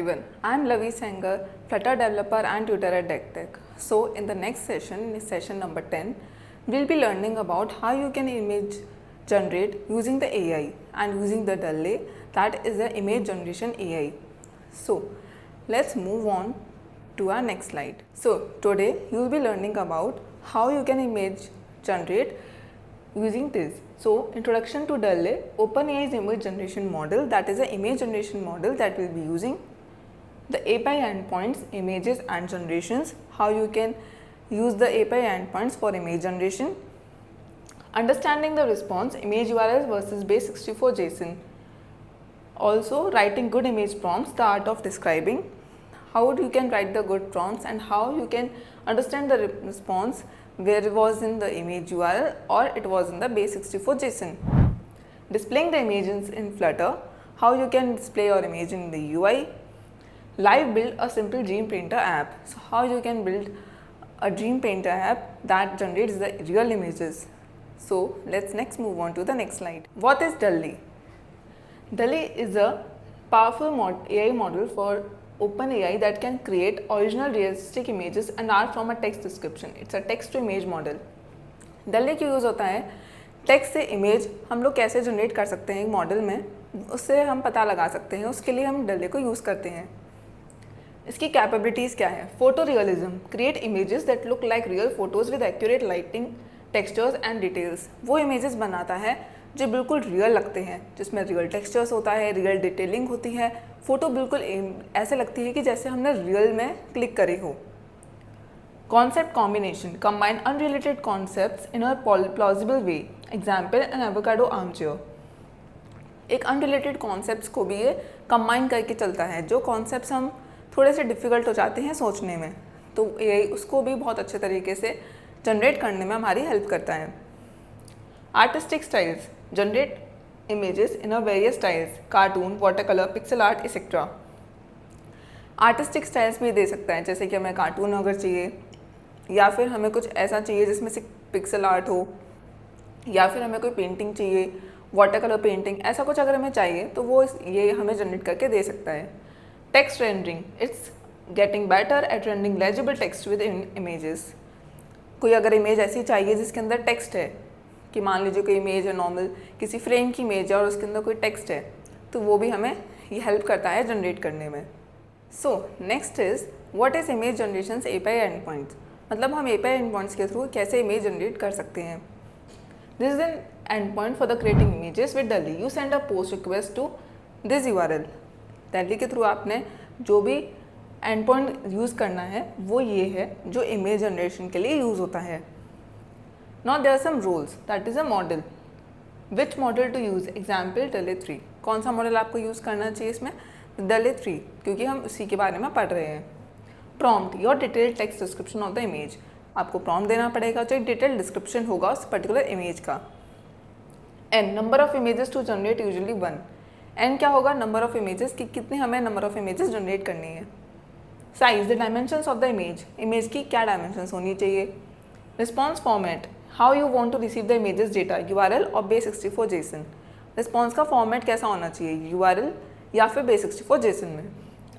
everyone, I am Lavi Sanger, Flutter developer and tutor at DeckTech. So in the next session, in session number 10, we'll be learning about how you can image generate using the AI and using the DALL-E, that is the image generation AI. So let's move on to our next slide. So today you will be learning about how you can image generate using this. So introduction to DALL-E, OpenAI's image generation model, that is an image generation model that will be using the API endpoints, images and generations, how you can use the API endpoints for image generation, understanding the response, image URLs versus base64 JSON, also writing good image prompts, the art of describing, how you can write the good prompts and how you can understand the response where it was in the image URL or it was in the base64 JSON. Displaying the images in Flutter, how you can display your image in the UI. Live build a simple Dream Painter app. So how you can build a Dream Painter app that generates the real images. So let's next move on to the next slide. What is DALL-E? DALL-E is a powerful AI model for OpenAI that can create original realistic images and art from a text description. It's a text to image model. DALL-E क्यों use होता है? Text से image हम लोग कैसे generate कर सकते हैं एक मॉडल में, उससे हम पता लगा सकते हैं, उसके लिए हम DALL-E को यूज़ करते हैं. इसकी कैपेबिलिटीज़ क्या है? Photo realism, create images that look like real photos with accurate lighting, textures and details. वो इमेजेस बनाता है जो बिल्कुल रियल लगते हैं, जिसमें रियल टेक्सचर्स होता है, रियल डिटेलिंग होती है, फ़ोटो बिल्कुल ऐसे लगती है कि जैसे हमने रियल में क्लिक करी हो. Concept combination, combine unrelated concepts in a plausible way. Example an avocado armchair. एक अनरिलेटेड कॉन्सेप्ट्स को भी ये कंबाइन करके चलता है. जो कॉन्सेप्ट्स हम थोड़े से डिफ़िकल्ट हो जाते हैं सोचने में, तो ये उसको भी बहुत अच्छे तरीके से जनरेट करने में हमारी हेल्प करता है. Artistic styles, generate images in a various styles, cartoon, watercolor, pixel art, etc. Artistic styles भी दे सकता है, जैसे कि हमें कार्टून अगर चाहिए या फिर हमें कुछ ऐसा चाहिए जिसमें से पिक्सल आर्ट हो, या फिर हमें कोई पेंटिंग चाहिए, वाटर कलर पेंटिंग, ऐसा कुछ अगर हमें चाहिए तो वो ये हमें जनरेट करके दे सकता है. Text rendering, it's getting better at rendering legible text with images. कोई अगर इमेज ऐसी चाहिए जिसके अंदर टेक्स्ट है, कि मान लीजिए कोई इमेज है नॉर्मल, किसी फ्रेम की इमेज है और उसके अंदर कोई टेक्स्ट है, तो वो भी हमें ये हेल्प करता है जनरेट करने में. So next is what is image generation API endpoints. मतलब हम एपीआई एंडपॉइंट्स के थ्रू कैसे इमेज जनरेट कर सकते हैं. This is an endpoint for the creating images with DALL-E. You send a post request to this URL. DALL-E के through आपने जो भी एंडपॉइंट यूज़ करना है वो ये है जो इमेज जनरेशन के लिए यूज़ होता है. Now there are some rules, that is a model. Which model to use? Example DALL-E 3. कौन सा मॉडल आपको यूज़ करना चाहिए इसमें? DALL-E 3, क्योंकि हम उसी के बारे में पढ़ रहे हैं. Prompt, your detailed text description of the image. आपको prompt देना पड़ेगा जो एक डिटेल डिस्क्रिप्शन होगा उस पर्टिकुलर इमेज का. N, number of images to generate usually 1. N क्या होगा? नंबर ऑफ इमेजेस कि कितनी हमें नंबर ऑफ इमेजेस जनरेट करनी है. Size, the dimensions of the image. Image की क्या डायमेंशंस होनी चाहिए. Response format, how you want to receive the images data, URL और base64 JSON. रिस्पॉन्स का फॉर्मेट कैसा होना चाहिए, URL या फिर base64 JSON में.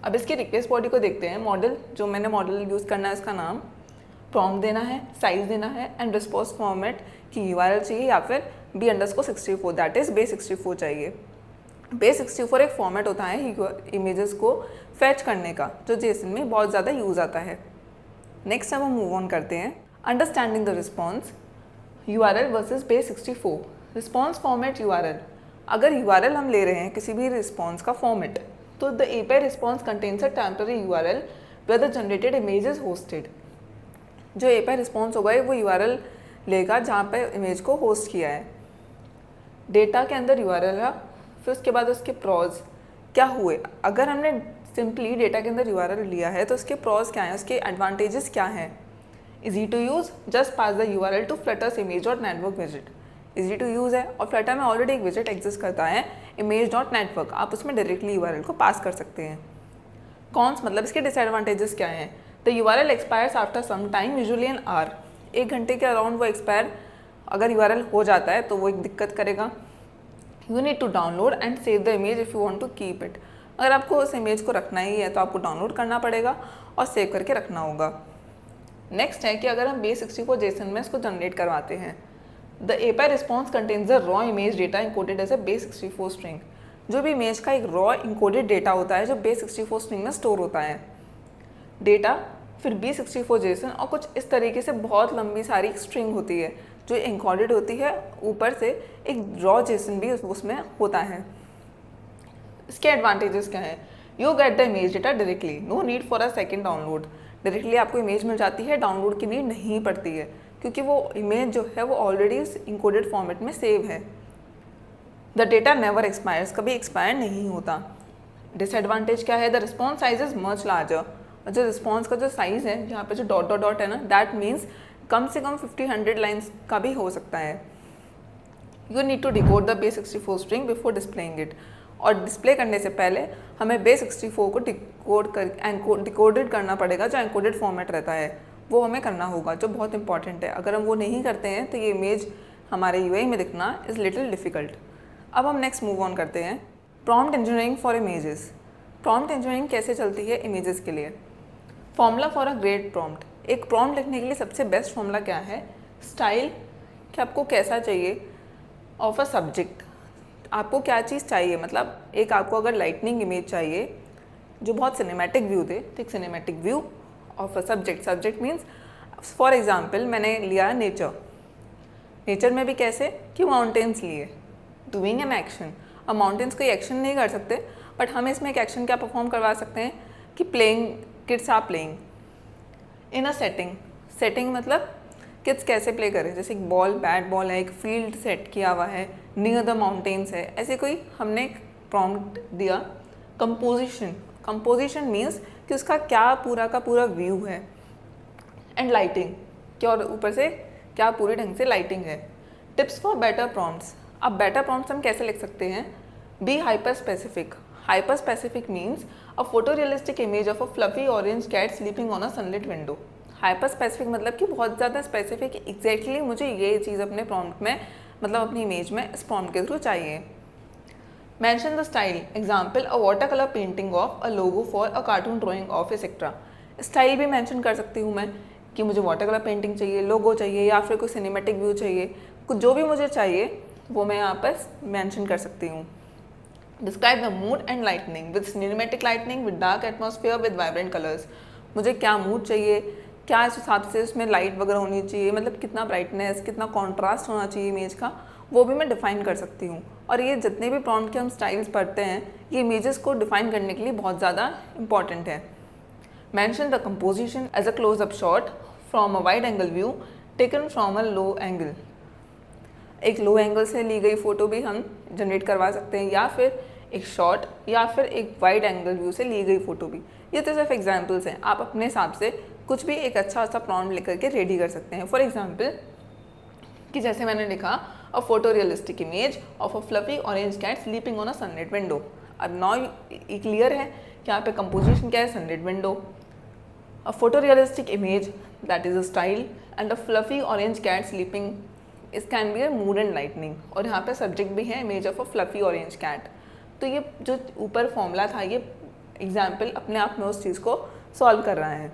अब इसकी रिक्वेस्ट बॉडी को देखते हैं. मॉडल, जो मैंने मॉडल यूज़ करना है उसका नाम, प्रॉम्प्ट देना है, साइज देना है एंड रिस्पॉन्स फॉर्मेट कि URL चाहिए या फिर B_64, दैट इज़ base64 चाहिए. base64 एक फॉर्मेट होता है इमेजेस को फैच करने का, जो JSON में बहुत ज़्यादा यूज़ आता है. नेक्स्ट अब हम मूव ऑन करते हैं. Understanding the response, URL versus base64. Response format URL. अगर URL हम ले रहे हैं किसी भी रिस्पॉन्स का फॉर्मेट, तो the API response contains a temporary URL where the generated image is hosted. जो API रिस्पॉन्स होगा वो URL लेगा जहाँ पे इमेज को होस्ट किया है. डेटा के अंदर URL है, फिर उसके बाद उसके प्रॉज क्या हुए. अगर हमने सिंपली डेटा के अंदर URL लिया है तो उसके प्रॉज क्या हैं, उसके एडवांटेजेस क्या हैं. Easy to use, just pass the URL to Flutter's image.network widget. Easy to use है और Flutter में ऑलरेडी एक विजिट एग्जिस्ट करता है image.network. आप उसमें डायरेक्टली URL को पास कर सकते हैं. कॉन्स, मतलब इसके डिसएडवांटेजेस क्या हैं. The URL expires after some time, usually an hour. 1 घंटे के अराउंड वो एक्सपायर अगर URL हो जाता है तो वो एक दिक्कत करेगा. You need to download and save the image if you want to keep it. अगर आपको उस इमेज को रखना ही है तो आपको डाउनलोड करना पड़ेगा और सेव करके रखना होगा। नेक्स्ट है कि अगर हम base64 जेसन में इसको जनरेट करवाते हैं, the API response contains the raw image data encoded as a base64 string. जो भी इमेज का एक रॉ इनकोडेड डेटा होता है जो base64 स्ट्रिंग में स्टोर होता है, डेटा फिर base64 जेसन और कुछ इस तरीके से बहुत लंबी सारी स्ट्रिंग होती है जो इनकोडेड होती है, ऊपर से एक रॉ जेसन भी उसमें होता है। इसके एडवांटेजेस क्या है? You get the image data directly, no need for a second download. Directly आपको इमेज मिल जाती है, डाउनलोड की नीड नहीं पड़ती है क्योंकि वो इमेज जो है वो ऑलरेडी उस इनकोडेड फॉर्मेट में सेव है। द डेटा नेवर एक्सपायर्स, कभी एक्सपायर नहीं होता। डिसएडवांटेज क्या है? The response size is much larger. और जो रिस्पॉन्स का जो साइज़ है, यहाँ पे जो डॉट डॉट डॉट है ना, दैट मीन्स कम से कम 50-100 लाइन्स का भी हो सकता है। You need to decode the base64 string before displaying it. और डिस्प्ले करने से पहले हमें base64 को डिकोडेड करना पड़ेगा, जो एनकोडेड फॉर्मेट रहता है वो हमें करना होगा, जो बहुत इंपॉर्टेंट है। अगर हम वो नहीं करते हैं तो ये इमेज हमारे यूआई में दिखना इज़ लिटिल डिफ़िकल्ट। अब हम नेक्स्ट मूव ऑन करते हैं, prompt engineering for images. Prompt engineering कैसे चलती है इमेजेस के लिए? Formula for a great prompt. एक प्रॉम्प्ट लिखने के लिए सबसे बेस्ट फॉर्मूला क्या है? स्टाइल, कि आपको कैसा चाहिए, ऑफ अ सब्जेक्ट, आपको क्या चीज़ चाहिए। मतलब एक आपको अगर लाइटनिंग इमेज चाहिए जो बहुत सिनेमैटिक व्यू दे, तो एक cinematic view of a subject. Subject means for example मैंने लिया नेचर। नेचर में भी कैसे कि माउंटेन्स लिए, डूइंग एन एक्शन। अब माउंटेन्स कोई एक्शन नहीं कर सकते, बट हम इसमें एक एक्शन क्या परफॉर्म करवा सकते हैं कि playing, kids are playing in a setting. Setting मतलब किड्स कैसे प्ले करें, जैसे एक बॉल, बैट बॉल है, एक फील्ड सेट किया हुआ है, नियर द माउंटेन्स है, ऐसे कोई हमने एक प्रॉम्प्ट दिया। कंपोजिशन, कंपोजिशन मीन्स कि उसका क्या पूरा का पूरा व्यू है। एंड लाइटिंग, क्या और ऊपर से क्या पूरी ढंग से लाइटिंग है। Tips for better prompts. अब बेटर प्रॉम्प्ट्स हम कैसे लिख सकते हैं? Be hyper specific. Hyper specific means a photo realistic image of a fluffy orange cat sleeping on a sunlit window. Hyper specific मतलब कि बहुत ज़्यादा स्पेसिफिक, एग्जैक्टली मुझे ये चीज़ अपने प्रॉम्प्ट में, मतलब अपनी इमेज में इस प्रॉम्प्ट के थ्रू चाहिए। Mention the style, example a water colour painting of a logo for a cartoon drying of etcetera. Style भी मेंशन कर सकती हूँ मैं कि मुझे वाटर कलर पेंटिंग चाहिए, लोगो चाहिए, या फिर कोई सिनेमेटिक व्यू चाहिए, कुछ जो भी मुझे चाहिए वो मैं यहाँ पर मेंशन कर सकती हूँ। Describe the mood and lightning with cinematic lightning with dark atmosphere with vibrant colours. मुझे क्या मूड चाहिए, क्या इस हिसाब से उसमें लाइट वगैरह होनी चाहिए, मतलब कितना ब्राइटनेस, कितना कॉन्ट्रास्ट होना चाहिए इमेज का, वो भी मैं डिफ़ाइन कर सकती हूँ। और ये जितने भी प्रॉम्प्ट के हम स्टाइल्स पढ़ते हैं, ये इमेजेस को डिफ़ाइन करने के लिए बहुत ज़्यादा इंपॉर्टेंट है। Mention the composition as a close up shot from a wide angle view taken from a low angle. एक लो एंगल से ली गई फ़ोटो भी हम जनरेट करवा सकते हैं, या फिर एक शॉट, या फिर एक वाइड एंगल व्यू से ली गई फ़ोटो भी। ये तो सिर्फ एग्जाम्पल्स हैं, आप अपने हिसाब से कुछ भी एक अच्छा सा प्रॉम्प्ट लिख करके रेडी कर सकते हैं। फॉर एग्जाम्पल कि जैसे मैंने लिखा a photo realistic image of a fluffy orange cat sleeping on a sunlight window. अब नाउ ये क्लियर है कि यहाँ पे कंपोजिशन क्या है, sunlight window, a photo realistic image that is a style, and a fluffy orange cat sleeping इस can be a mood and lightning. और यहाँ पे सब्जेक्ट भी है image of a fluffy orange cat. तो ये जो ऊपर फॉर्मूला था, ये एग्जाम्पल अपने आप में उस चीज़ को सॉल्व कर रहा है।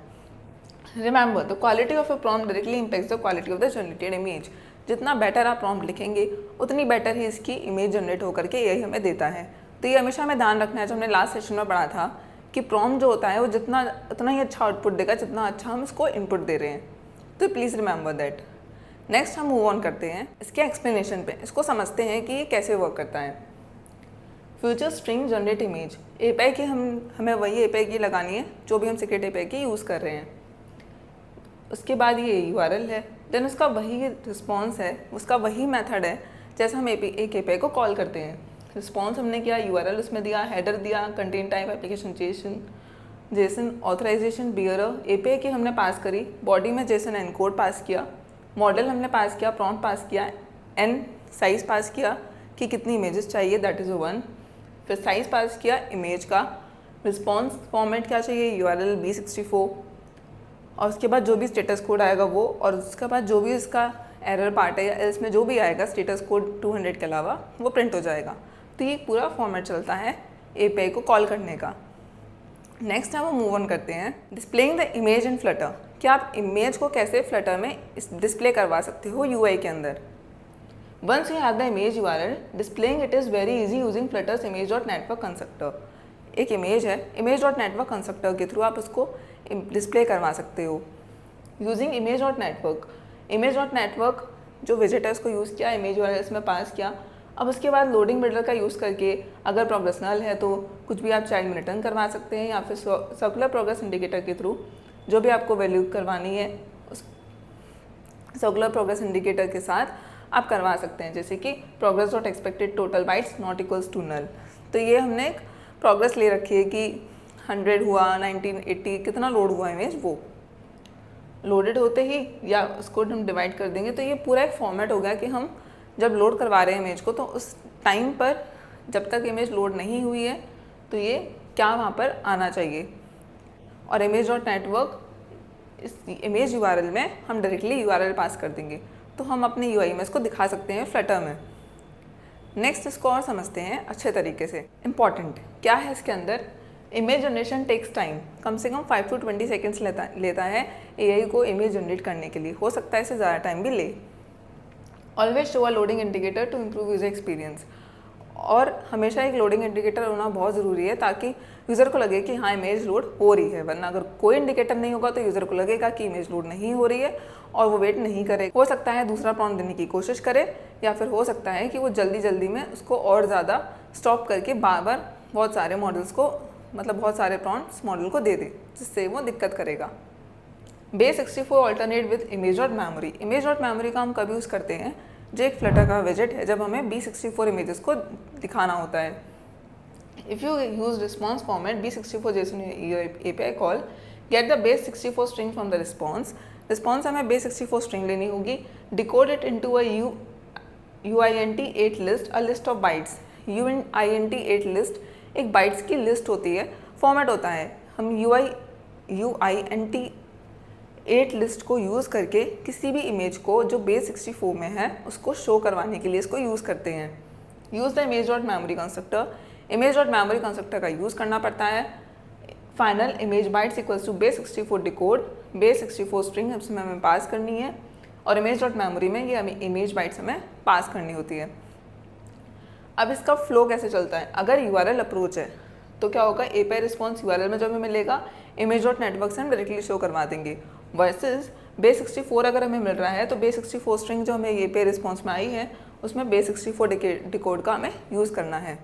Remember the quality of a prompt directly impacts the quality of the generated image. जितना बेटर आप प्रॉम्प्ट लिखेंगे उतनी बेटर ही इसकी इमेज जनरेट होकर के यही हमें देता है। तो ये हमेशा हमें ध्यान रखना है, जो हमने लास्ट सेशन में पढ़ा था कि प्रॉम्प्ट जो होता है वो जितना उतना ही अच्छा आउटपुट देगा जितना अच्छा हम इसको इनपुट दे रहे हैं। तो प्लीज़ रिमेंबर दैट। नेक्स्ट हम मूव ऑन करते हैं इसके एक्सप्लेनेशन पे, इसको समझते हैं कि ये कैसे वर्क करता है। Future string generate image API की हमें वही एपीआई की लगानी है जो भी हम सीक्रेट एपीआई की यूज़ कर रहे हैं। उसके बाद ये यूआरएल है, देन उसका वही रिस्पॉन्स है, उसका वही मेथड है जैसे हम एक एपीआई को कॉल करते हैं। रिस्पॉन्स हमने किया, यूआरएल उसमें दिया, हेडर दिया, content type, application JSON, authorization bearer, API key हमने पास करी, बॉडी में जेसन एनकोड पास किया, मॉडल हमने पास किया, प्रॉम्प्ट पास किया, एन साइज़ पास किया कि कितनी इमेजेस चाहिए दैट इज़ 1, फिर साइज़ पास किया इमेज का, रिस्पॉन्स फॉर्मेट क्या चाहिए यूआरएल base64, और उसके बाद जो भी स्टेटस कोड आएगा वो, और उसके बाद जो भी इसका एरर पार्ट है या एल्स में जो भी आएगा स्टेटस कोड 200 के अलावा वो प्रिंट हो जाएगा। तो ये पूरा फॉर्मेट चलता है API को कॉल करने का। नेक्स्ट हम मूव ऑन करते हैं displaying the image in Flutter. कि आप इमेज को कैसे फ्लटर में डिस्प्ले करवा सकते हो UI के अंदर। Once you have the image URL, displaying it is very easy using Flutter's image.network constructor. एक इमेज है, image.network कंस्ट्रक्टर के थ्रू आप उसको डिस्प्ले करवा सकते हो यूजिंग image.network। image.network जो विजिट है उसको यूज़ किया, इमेज URL इसमें पास किया। अब उसके बाद लोडिंग बिल्डर का यूज़ करके अगर प्रोग्रेस नल है तो कुछ भी आप चाइल्ड में रिटर्न करवा सकते हैं, या फिर सर्कुलर प्रोग्रेस इंडिकेटर के थ्रू जो भी आपको वैल्यू करवानी है उस सर्कुलर प्रोग्रेस इंडिकेटर के साथ आप करवा सकते हैं, जैसे कि progress dot expected total bytes not equals to null. तो ये हमने एक प्रोग्रेस ले रखी है कि 100 हुआ, 1980 कितना लोड हुआ इमेज, वो लोडेड होते ही या उसको हम डिवाइड कर देंगे। तो ये पूरा एक फॉर्मेट हो गया कि हम जब लोड करवा रहे हैं इमेज को तो उस टाइम पर जब तक इमेज लोड नहीं हुई है तो ये क्या वहाँ पर आना चाहिए। और image.network इस इमेज URL में हम डायरेक्टली URL पास कर देंगे तो हम अपने UI में इसको दिखा सकते हैं फ्लटर में। नेक्स्ट इसको और समझते हैं अच्छे तरीके से। इम्पॉर्टेंट क्या है इसके अंदर, इमेज जनरेशन टेक्स टाइम, कम से कम 5 to 20 सेकेंड्स लेता है AI को इमेज जनरेट करने के लिए, हो सकता है इससे ज़्यादा टाइम भी ले। Always show a loading indicator to improve user experience. और हमेशा एक लोडिंग इंडिकेटर होना बहुत ज़रूरी है ताकि यूज़र को लगे कि हाँ इमेज लोड हो रही है, वरना अगर कोई इंडिकेटर नहीं होगा तो यूज़र को लगेगा कि इमेज लोड नहीं हो रही है और वो वेट नहीं करे। हो सकता है दूसरा प्रॉम्प्ट देने की कोशिश करे, या फिर हो सकता है कि वो जल्दी जल्दी में उसको और ज़्यादा स्टॉप करके बार बार बहुत सारे मॉडल्स को, मतलब बहुत सारे प्रॉम्प्ट्स मॉडल को दे दे, जिससे वो दिक्कत करेगा। base64 alternate with image.memory। image.memory का हम कब यूज़ करते हैं, जो एक फ्लटर का विजिट है जब हमें B64 इमेजेस को दिखाना होता है। If you use response format B64 JSON API call get the base64 string from the response हमें base64 स्ट्रिंग लेनी होगी, decode it into a UINT8 list, a list of bytes. UINT8 list एक bytes की list होती है, format होता है। हम UINT8 लिस्ट को यूज़ करके किसी भी इमेज को जो base64 में है उसको शो करवाने के लिए इसको यूज़ करते हैं। Use the image.memory constructor. image.memory constructor का यूज़ करना पड़ता है। Final image bytes equals to base64 decode, base64 string हमें पास करनी है और image.memory में ये हमें इमेज बाइट्स हमें पास करनी होती है। अब इसका फ्लो कैसे चलता है, अगर URL अप्रोच है तो क्या होगा, API रिस्पॉन्स URL में जब हमें मिलेगा image.network से हम डायरेक्टली शो करवा देंगे। वर्सेस base64 अगर हमें मिल रहा है तो base64 स्ट्रिंग जो हमें API रिस्पॉन्स में आई है उसमें base64 डिकोड का हमें यूज़ करना है।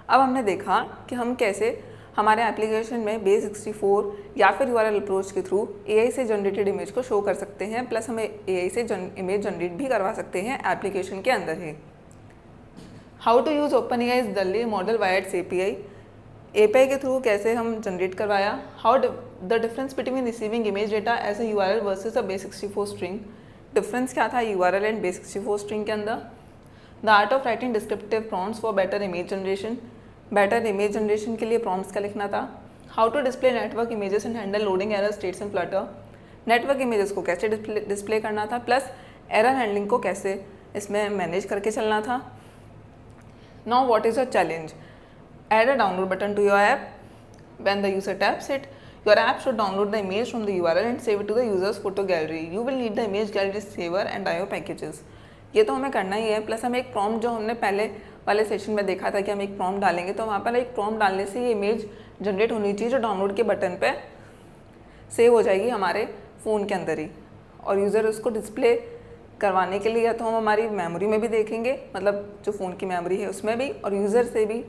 अब हमने देखा कि हम कैसे हमारे एप्लीकेशन में base64 या फिर URL अप्रोच के थ्रू AI से जनरेटेड इमेज को शो कर सकते हैं, प्लस हमें AI से इमेज जनरेट भी करवा सकते हैं एप्लीकेशन के अंदर ही। How to use OpenAI's DALL-E model via its API के थ्रू कैसे हम जनरेट करवाया। How the difference between receiving image data as a URL versus a base64 string. Difference क्या था URL एंड base64 स्ट्रिंग के अंदर। The art of writing descriptive prompts for better image generation. Better image generation के लिए prompts का लिखना था। How to display network images and handle loading error states in Flutter. Network images को कैसे display करना था, प्लस एरर हैंडलिंग को कैसे इसमें मैनेज करके चलना था। Now what is a challenge. Add a download button to your app. When the user taps it, your app should download the image from the URL and save it to the user's photo gallery. You will need the image gallery saver and IO packages. ये तो हमें करना ही है, plus हमें एक prompt जो हमने पहले वाले सेशन में देखा था कि हम एक प्रॉम्प्ट डालेंगे, तो वहाँ पर एक प्रॉम्प्ट डालने से ये इमेज जनरेट होनी चाहिए जो डाउनलोड के बटन पे सेव हो जाएगी हमारे फ़ोन के अंदर ही। और यूज़र उसको डिस्प्ले करवाने के लिए या तो हम हमारी मेमोरी में भी देखेंगे, मतलब जो फ़ोन की मेमोरी है उसमें भी, और यूज़र से भी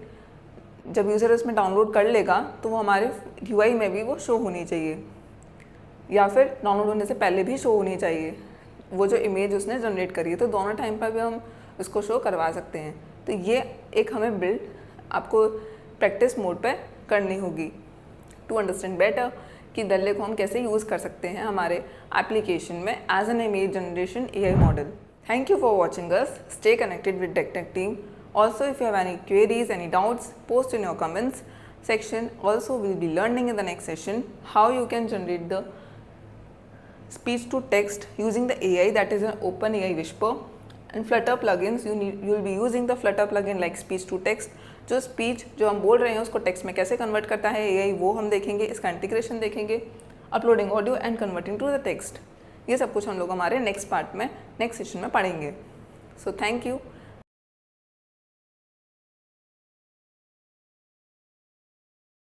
जब यूज़र उसमें डाउनलोड कर लेगा तो वो हमारे UI में भी वो शो होनी चाहिए, या फिर डाउनलोड होने से पहले भी शो होनी चाहिए वो जो इमेज उसने जनरेट करी है। तो दोनों टाइम पर भी हम उसको शो करवा सकते हैं। तो ये एक हमें बिल्ड आपको प्रैक्टिस मोड पे करनी होगी टू अंडरस्टैंड बेटर कि DALL-E को हम कैसे यूज़ कर सकते हैं हमारे एप्लीकेशन में as an image generation AI model. Thank you for watching us. Stay connected with DecTech team. Also, if you have any queries, any doubts, post in your comments section. Also, we'll be learning in the next session how you can generate the speech to text using the AI, that is an OpenAI Whisper, and Flutter plugins you will be using the Flutter plugin like speech to text, जो speech जो हम बोल रहे हैं उसको text में कैसे convert करता है एआई, वो हम देखेंगे, इसका इंटीग्रेशन देखेंगे, uploading audio and converting to the text, ये सब कुछ हम लोग हमारे नेक्स्ट पार्ट में नेक्स्ट सेशन में पढ़ेंगे. So thank you.